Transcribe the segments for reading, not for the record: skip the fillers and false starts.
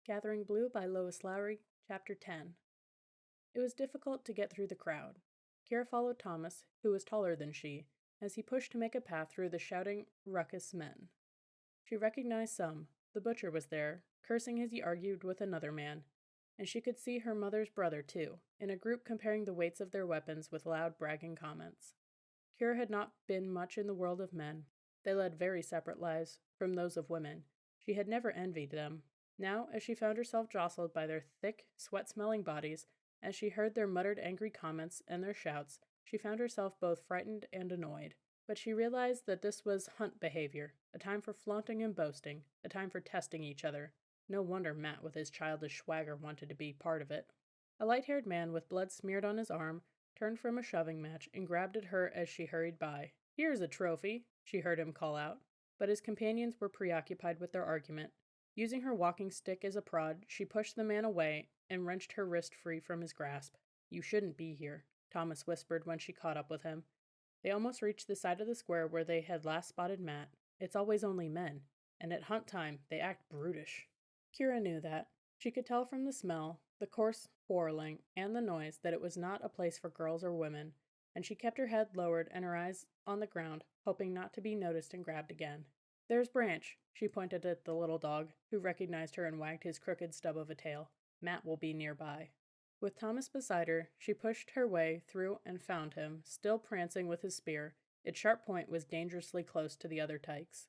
Gathering Blue by Lois Lowry, Chapter 10. It was difficult to get through the crowd. Kira followed Thomas, who was taller than she, as he pushed to make a path through the shouting, ruckus men. She recognized some. The butcher was there, cursing as he argued with another man, and she could see her mother's brother, too, in a group comparing the weights of their weapons with loud bragging comments. Kira had not been much in the world of men. They led very separate lives from those of women. She had never envied them. Now, as she found herself jostled by their thick, sweat-smelling bodies, as she heard their muttered angry comments and their shouts, she found herself both frightened and annoyed. But she realized that this was hunt behavior, a time for flaunting and boasting, a time for testing each other. No wonder Matt with his childish swagger wanted to be part of it. A light-haired man with blood smeared on his arm turned from a shoving match and grabbed at her as she hurried by. "Here's a trophy," she heard him call out, but his companions were preoccupied with their argument. Using her walking stick as a prod, she pushed the man away and wrenched her wrist free from his grasp. "You shouldn't be here," Thomas whispered when she caught up with him. They almost reached the side of the square where they had last spotted Matt. It's always only men, and at hunt time, they act brutish. Kira knew that. She could tell from the smell, the coarse quarreling, and the noise that it was not a place for girls or women, and she kept her head lowered and her eyes on the ground, hoping not to be noticed and grabbed again. "There's Branch," she pointed at the little dog, who recognized her and wagged his crooked stub of a tail. "Matt will be nearby." With Thomas beside her, she pushed her way through and found him, still prancing with his spear. Its sharp point was dangerously close to the other tykes.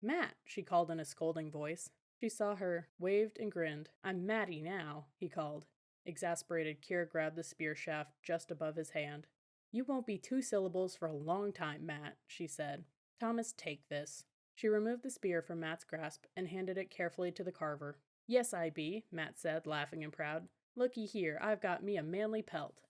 "Matt!" she called in a scolding voice. She saw her, waved and grinned. "I'm Matty now," he called. Exasperated, Kira grabbed the spear shaft just above his hand. "You won't be 2 syllables for a long time, Matt," she said. "Thomas, take this." She removed the spear from Matt's grasp and handed it carefully to the carver. "Yes, I be," Matt said, laughing and proud. "Looky here, I've got me a manly pelt."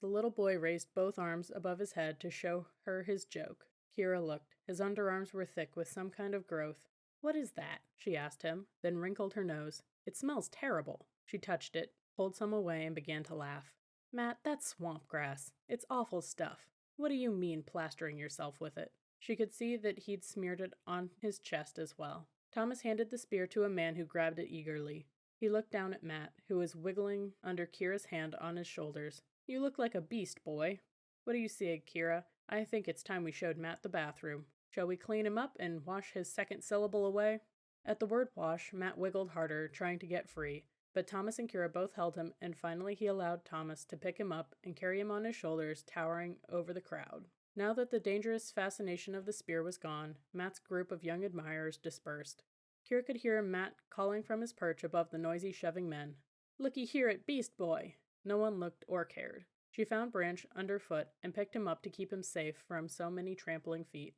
The little boy raised both arms above his head to show her his joke. Kira looked. His underarms were thick with some kind of growth. "What is that?" she asked him, then wrinkled her nose. "It smells terrible." She touched it, pulled some away, and began to laugh. "Matt, that's swamp grass. It's awful stuff. What do you mean plastering yourself with it?" She could see that he'd smeared it on his chest as well. Thomas handed the spear to a man who grabbed it eagerly. He looked down at Matt, who was wiggling under Kira's hand on his shoulders. "You look like a beast, boy." "What do you say, Kira? I think it's time we showed Matt the bathroom. Shall we clean him up and wash his second syllable away?" At the word wash, Matt wiggled harder, trying to get free, but Thomas and Kira both held him, and finally he allowed Thomas to pick him up and carry him on his shoulders, towering over the crowd. Now that the dangerous fascination of the spear was gone, Matt's group of young admirers dispersed. Kira could hear Matt calling from his perch above the noisy shoving men. "Looky here at Beast Boy!" No one looked or cared. She found Branch underfoot and picked him up to keep him safe from so many trampling feet.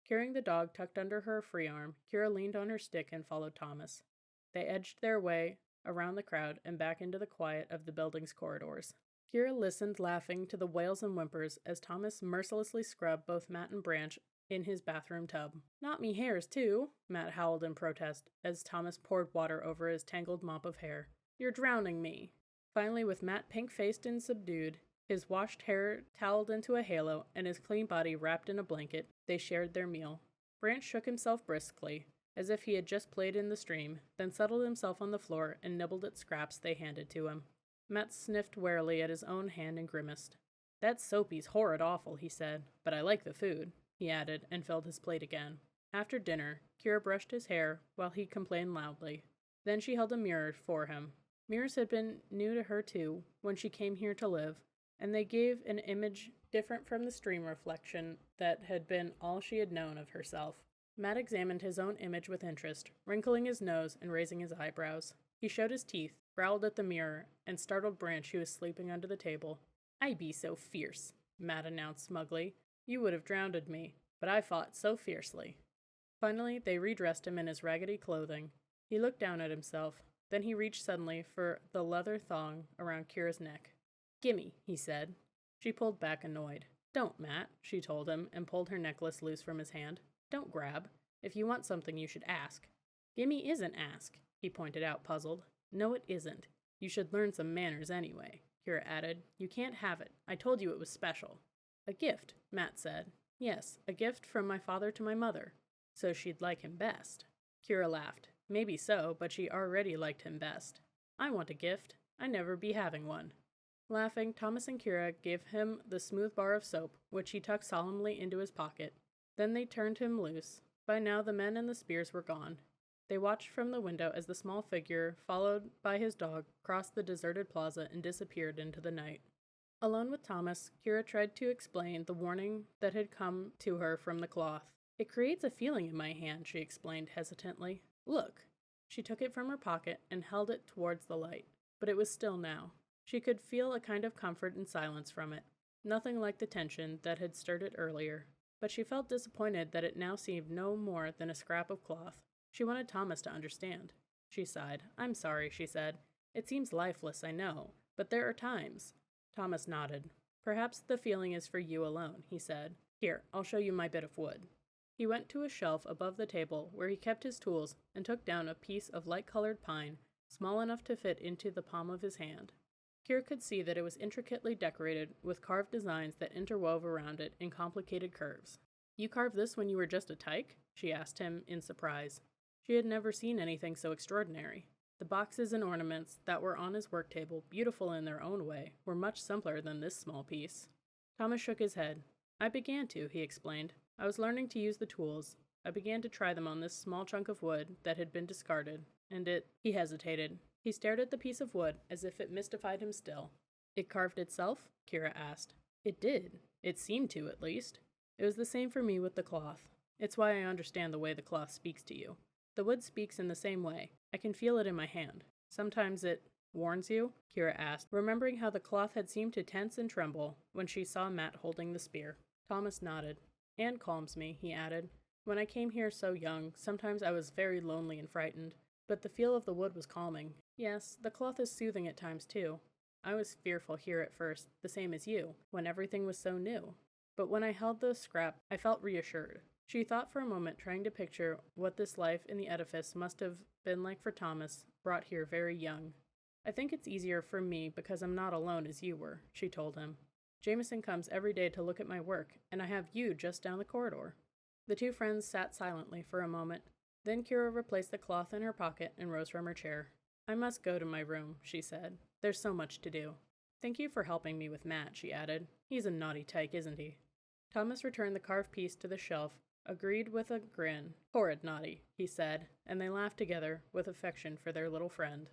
Carrying the dog tucked under her free arm, Kira leaned on her stick and followed Thomas. They edged their way around the crowd and back into the quiet of the building's corridors. Kira listened, laughing, to the wails and whimpers as Thomas mercilessly scrubbed both Matt and Branch in his bathroom tub. "Not me hairs, too," Matt howled in protest as Thomas poured water over his tangled mop of hair. "You're drowning me." Finally, with Matt pink-faced and subdued, his washed hair toweled into a halo, and his clean body wrapped in a blanket, they shared their meal. Branch shook himself briskly, as if he had just played in the stream, then settled himself on the floor and nibbled at scraps they handed to him. Matt sniffed warily at his own hand and grimaced. "That soapy's horrid awful," he said, "but I like the food," he added, and filled his plate again. After dinner, Kira brushed his hair while he complained loudly. Then she held a mirror for him. Mirrors had been new to her, too, when she came here to live, and they gave an image different from the stream reflection that had been all she had known of herself. Matt examined his own image with interest, wrinkling his nose and raising his eyebrows. He showed his teeth, growled at the mirror, and startled Branch, who was sleeping under the table. "I be so fierce," Matt announced smugly. "You would have drowned me, but I fought so fiercely." Finally, they redressed him in his raggedy clothing. He looked down at himself. Then he reached suddenly for the leather thong around Kira's neck. "Gimme," he said. She pulled back, annoyed. "Don't, Matt," she told him, and pulled her necklace loose from his hand. "Don't grab. If you want something, you should ask." "Gimme isn't ask," he pointed out, puzzled. "No, it isn't. You should learn some manners anyway," Kira added. "You can't have it. I told you it was special." "A gift," Matt said. "Yes, a gift from my father to my mother. So she'd like him best." Kira laughed. Maybe so, but she already liked him best. I want a gift. I never be having one. Laughing, Thomas and Kira gave him the smooth bar of soap, which he tucked solemnly into his pocket. Then they turned him loose. By now the men and the spears were gone. They watched from the window as the small figure, followed by his dog, crossed the deserted plaza and disappeared into the night. Alone with Thomas, Kira tried to explain the warning that had come to her from the cloth. It creates a feeling in my hand, she explained hesitantly. Look. She took it from her pocket and held it towards the light, but it was still now. She could feel a kind of comfort and silence from it, nothing like the tension that had stirred it earlier, but she felt disappointed that it now seemed no more than a scrap of cloth. She wanted Thomas to understand. She sighed. I'm sorry, she said. It seems lifeless, I know, but there are times. Thomas nodded. Perhaps the feeling is for you alone, he said. Here, I'll show you my bit of wood. He went to a shelf above the table where he kept his tools and took down a piece of light-colored pine, small enough to fit into the palm of his hand. Kira could see that it was intricately decorated with carved designs that interwove around it in complicated curves. You carved this when you were just a tyke? She asked him in surprise. She had never seen anything so extraordinary. The boxes and ornaments that were on his work table, beautiful in their own way, were much simpler than this small piece. Thomas shook his head. I began to, he explained. I was learning to use the tools. I began to try them on this small chunk of wood that had been discarded, and he hesitated. He stared at the piece of wood as if it mystified him still. It carved itself? Kira asked. It did. It seemed to, at least. It was the same for me with the cloth. It's why I understand the way the cloth speaks to you. The wood speaks in the same way. I can feel it in my hand. Sometimes it warns you? Kira asked, remembering how the cloth had seemed to tense and tremble when she saw Matt holding the spear. Thomas nodded. And calms me, he added. When I came here so young, sometimes I was very lonely and frightened, but the feel of the wood was calming. Yes, the cloth is soothing at times too. I was fearful here at first, the same as you, when everything was so new. But when I held the scrap, I felt reassured. She thought for a moment, trying to picture what this life in the edifice must have been like for Thomas, brought here very young. I think it's easier for me because I'm not alone as you were, she told him. Jameson comes every day to look at my work, and I have you just down the corridor. The two friends sat silently for a moment. Then Kira replaced the cloth in her pocket and rose from her chair. I must go to my room, she said. There's so much to do. Thank you for helping me with Matt, she added. He's a naughty tyke, isn't he? Thomas returned the carved piece to the shelf, agreed with a grin. Horrid naughty, he said, and they laughed together with affection for their little friend.